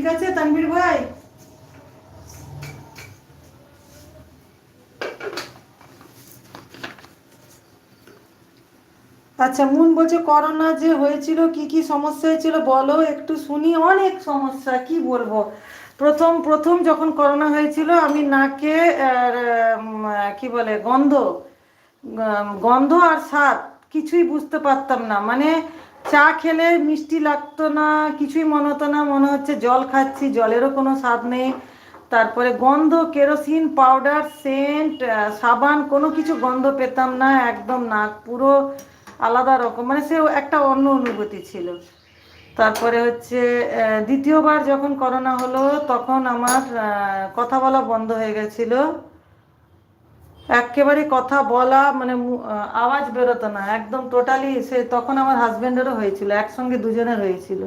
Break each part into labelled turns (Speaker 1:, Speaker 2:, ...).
Speaker 1: ঠিক আছে তানভীর ভাই? আচ্ছা, মুন বলছে করোনা যে হয়েছিল কি কি সমস্যা হয়েছিল বলো একটু শুনি। অনেক সমস্যা, কি বলবো। প্রথম প্রথম যখন করোনা হয়েছিল আমি নাকে কি বলে গন্ধ আর স্বাদ কিছুই বুঝতে পারতাম না। মানে চা খেলে মিষ্টি লাগতো না, কিছুই মনে হতো না, মনে হচ্ছে জল খাচ্ছি, জলেরও কোনো স্বাদ নেই। তারপরে গন্ধ, কেরোসিন পাউডার, সেন্ট, সাবান, কোনো কিছু গন্ধ পেতাম না। একদম নাক পুরো আলাদা রকম, মানে সে একটা অন্য অনুভূতি ছিল। তারপরে হচ্ছে দ্বিতীয়বার যখন করোনা হলো তখন আমার কথা বলা বন্ধ হয়ে গেছিল। একেবারে কথা বলা মানে আওয়াজ বেরোতো না একদম টোটালি। সে তখন আমার হাজবেন্ডেরও হয়েছিল, একসঙ্গে দুজনের হয়েছিল।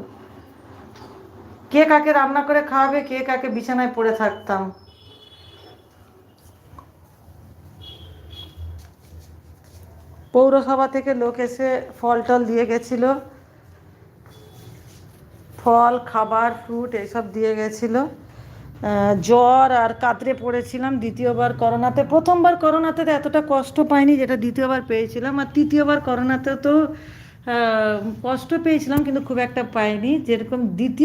Speaker 1: কে কাকে রান্না করে খাওয়াবে, কে কাকে বিছানায় পড়ে থাকতাম। পৌরসভা থেকে লোক এসে ফল টল দিয়ে গেছিল, ফল খাবার ফ্রুট এইসব দিয়ে গেছিল। জ্বর আর কাতরে পড়েছিলাম দ্বিতীয়বার করোনাতে। প্রথমবার করোনাতে তো এতটা কষ্ট পাইনি যেটা দ্বিতীয়বার পেয়েছিলাম। আর তৃতীয়বার করোনাতে তো কষ্ট পেয়েছিলাম কিন্তু খুব একটা পাইনি যেরকম দ্বিতীয়